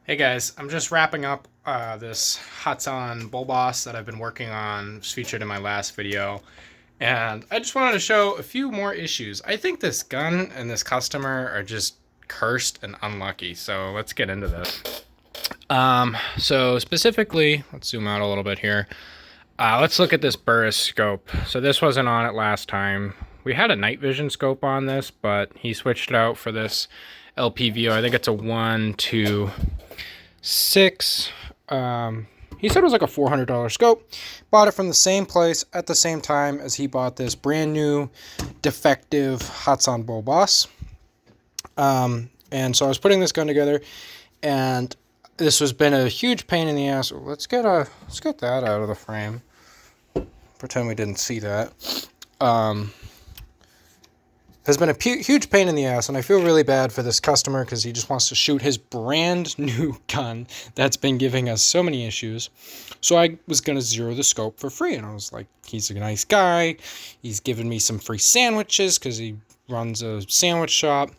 Hey guys, I'm just wrapping up this hatsan bull boss that I've been working on. It's featured in my last video, and I just wanted to show a few more issues. I think this gun and this customer are just cursed and unlucky. So let's get into this. So specifically, let's zoom out a little bit here. Let's look at this Burris scope. So this wasn't on it last time. We had a night vision scope on this, but he switched it out for this LPVO. I think it's a 126. He said it was like a $400 scope. Bought it from the same place at the same time as he bought this brand new defective Hatsan Bull Boss. And so I was putting this gun together, and this has been a huge pain in the ass. Let's get that out of the frame. Pretend we didn't see that. Has been a huge pain in the ass, and I feel really bad for this customer because he just wants to shoot his brand new gun that's been giving us so many issues. So I was going to zero the scope for free, and I was like, he's a nice guy. He's giving me some free sandwiches because he runs a sandwich shop.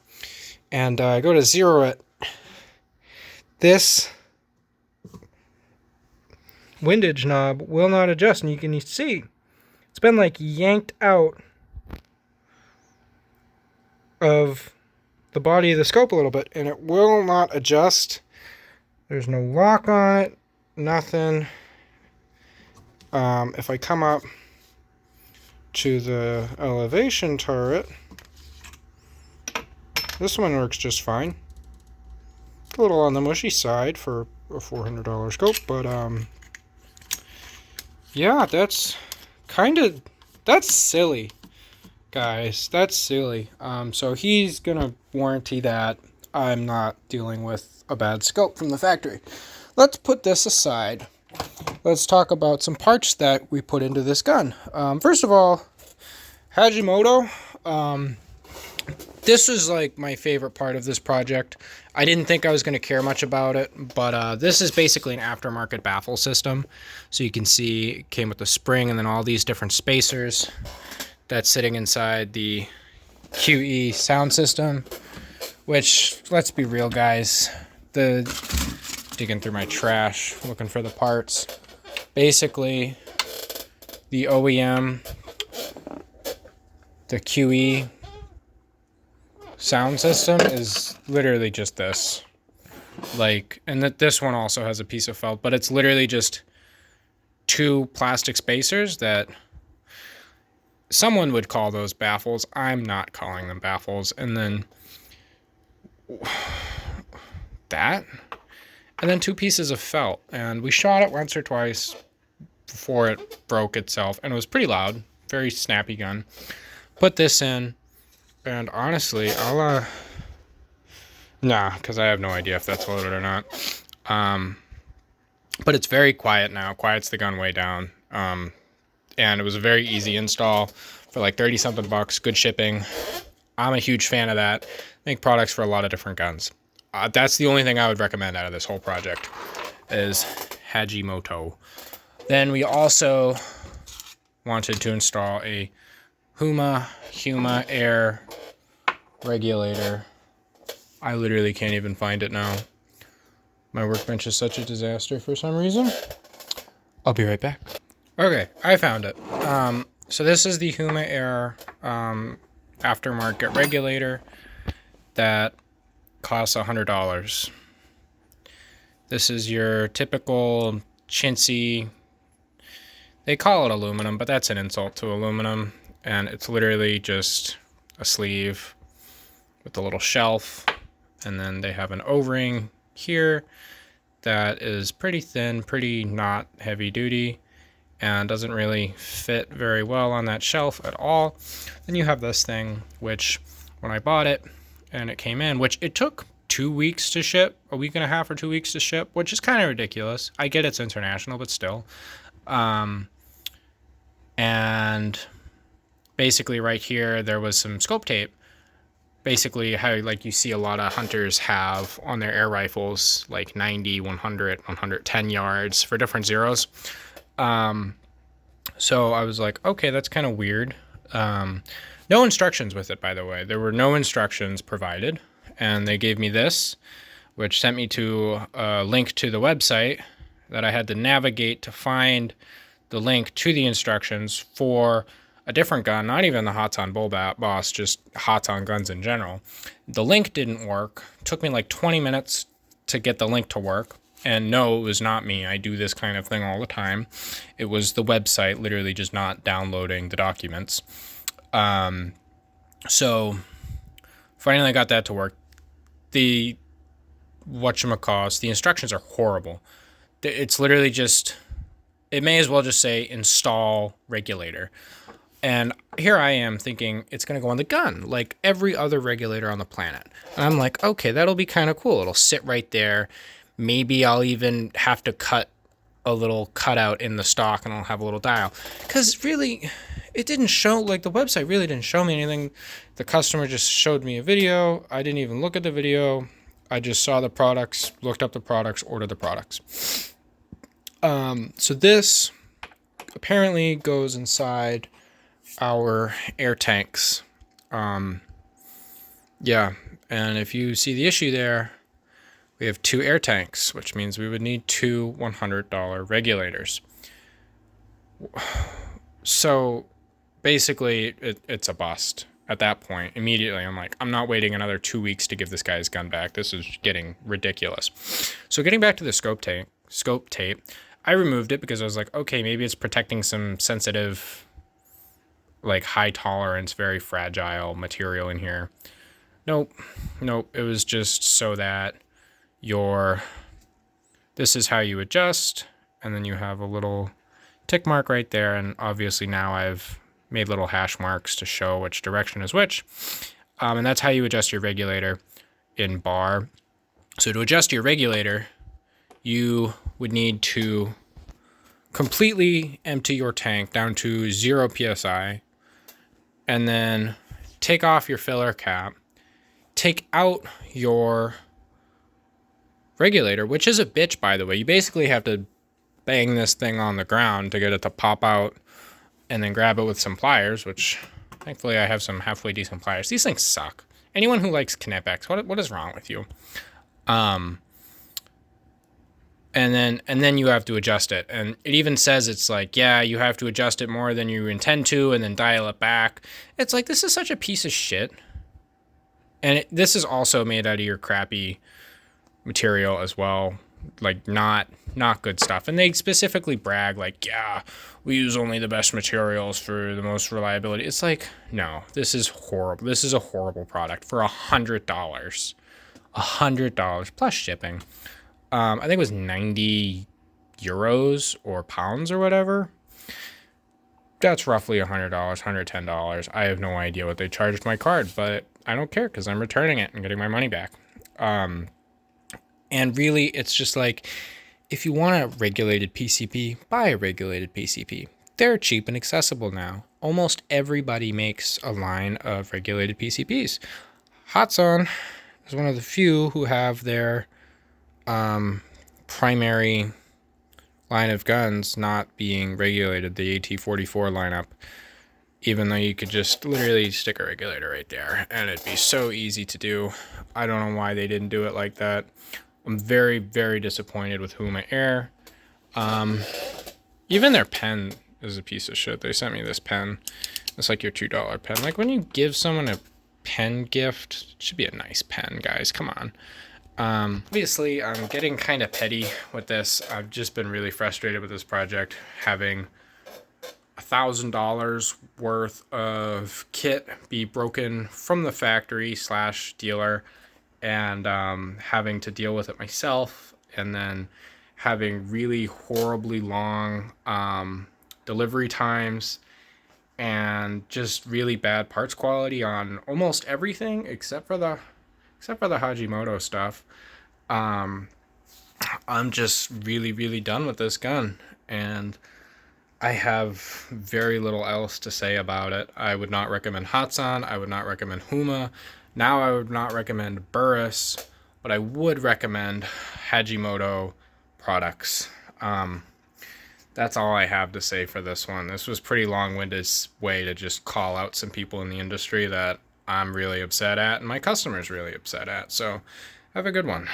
And I go to zero it. This windage knob will not adjust, and you can see it's been like yanked out of the body of the scope a little bit, and it will not adjust. There's no lock on it, nothing. If I come up to the elevation turret, this one works just fine. A little on the mushy side for a $400 scope, but yeah, that's silly, guys. That's silly. So he's gonna warranty that I'm not dealing with a bad scope from the factory. Let's put this aside. Let's talk about some parts that we put into this gun. First of all, Hajimoto. This was like my favorite part of this project. I didn't think I was going to care much about it, but this is basically an aftermarket baffle system. So you can see it came with the spring and then all these different spacers that's sitting inside the QE sound system, which, let's be real, guys, digging through my trash looking for the parts. Basically, the OEM, the QE sound system is literally just this. And this one also has a piece of felt, but it's literally just two plastic spacers that someone would call those baffles. I'm not calling them baffles. And then that, and then two pieces of felt. And we shot it once or twice before it broke itself, and it was pretty loud, very snappy gun. Put this in, and honestly, I'll nah, because I have no idea if that's loaded or not. But it's very quiet now. Quiets the gun way down. And it was a very easy install for like 30 something bucks. Good shipping. I'm a huge fan of that. Make products for a lot of different guns. That's the only thing I would recommend out of this whole project is Hajimoto. Then we also wanted to install a Huma air regulator. I literally can't even find it now. My workbench is such a disaster for some reason. I'll be right back. Okay, I found it. So this is the Huma Air aftermarket regulator that costs $100. This is your typical chintzy, they call it aluminum, but that's an insult to aluminum. And it's literally just a sleeve with a little shelf. And then they have an O-ring here that is pretty thin, pretty not heavy duty, and doesn't really fit very well on that shelf at all. Then you have this thing, which when I bought it and it came in, which it took 2 weeks to ship, a week and a half or 2 weeks to ship, which is kind of ridiculous. I get it's international, but still. And basically right here, there was some scope tape. Basically how like you see a lot of hunters have on their air rifles, like 90, 100, 110 yards for different zeros. So I was like, okay, that's kind of weird. No instructions with it, by the way. There were no instructions provided, and they gave me this, which sent me to a link to the website that I had to navigate to find the link to the instructions for a different gun, not even the Hatsan Bull Boss, just Hatsan guns in general. The link didn't work. It took me like 20 minutes to get the link to work. And no, it was not me. I do this kind of thing all the time. It was the website literally just not downloading the documents. So finally I got that to work. The instructions are horrible. It's literally just, it may as well just say install regulator. And here I am thinking it's going to go on the gun like every other regulator on the planet. And I'm like, okay, that'll be kind of cool. It'll sit right there. Maybe I'll even have to cut a little cutout in the stock and I'll have a little dial. Because really, it didn't show, like the website really didn't show me anything. The customer just showed me a video. I didn't even look at the video. I just saw the products, looked up the products, ordered the products. So this apparently goes inside our air tanks. Yeah, and if you see the issue there, we have 2 air tanks, which means we would need 2 $100 regulators. So basically it's a bust at that point. Immediately I'm like, I'm not waiting another 2 weeks to give this guy his gun back. This is getting ridiculous. So getting back to the scope tape, I removed it because I was like, okay, maybe it's protecting some sensitive, like high tolerance, very fragile material in here. Nope. It was just so that this is how you adjust, and then you have a little tick mark right there, and obviously now I've made little hash marks to show which direction is which. And that's how you adjust your regulator in bar. So to adjust your regulator, you would need to completely empty your tank down to 0 psi, and then take off your filler cap, take out your regulator, which is a bitch, by the way. You basically have to bang this thing on the ground to get it to pop out, and then grab it with some pliers, which thankfully I have some halfway decent pliers. These things suck. Anyone who likes Knipex, what is wrong with you? And then you have to adjust it. And it even says it's like, yeah, you have to adjust it more than you intend to and then dial it back. It's like, this is such a piece of shit. And this is also made out of your crappy material as well. Like not good stuff. And they specifically brag like, yeah, we use only the best materials for the most reliability. It's like, no, this is horrible. This is a horrible product for $100. $100 plus shipping. I think it was 90 euros or pounds or whatever. That's roughly $100, $110. I have no idea what they charged my card, but I don't care because I'm returning it and getting my money back. And really, it's just like, if you want a regulated PCP, buy a regulated PCP. They're cheap and accessible now. Almost everybody makes a line of regulated PCPs. Hatsan is one of the few who have their primary line of guns not being regulated, the AT-44 lineup, even though you could just literally stick a regulator right there and it'd be so easy to do. I don't know why they didn't do it like that. I'm very, very disappointed with Huma Air. Even their pen is a piece of shit. They sent me this pen. It's like your $2 pen. Like, when you give someone a pen gift, it should be a nice pen, guys. Come on. Obviously, I'm getting kind of petty with this. I've just been really frustrated with this project, having $1,000 worth of kit be broken from the factory / dealer, and having to deal with it myself, and then having really horribly long delivery times, and just really bad parts quality on almost everything except for the Hajimoto stuff. I'm just really, really done with this gun, and I have very little else to say about it. I would not recommend Hatsan. I would not recommend Huma. Now I would not recommend Burris, but I would recommend Hajimoto products. That's all I have to say for this one. This was pretty long-winded way to just call out some people in the industry that I'm really upset at and my customers really upset at. So have a good one.